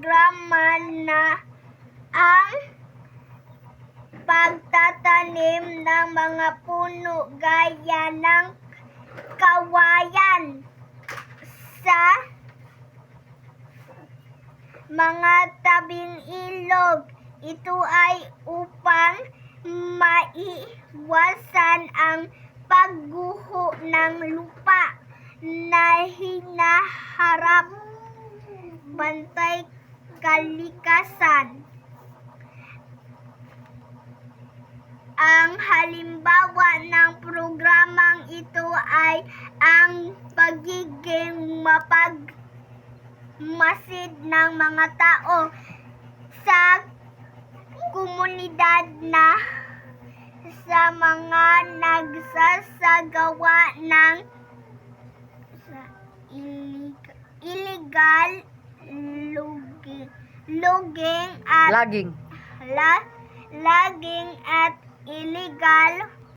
programa na ang pagtatanim ng mga puno gaya ng kawayan sa mga tabing ilog. Ito ay upang maiwasan ang pagguho ng lupa na hinaharap bantay kalikasan. Ang halimbawa ng programang ito ay ang pagiging mapagmasid ng mga tao sa komunidad na sa mga nagsasagawa ng illegal logging at illegal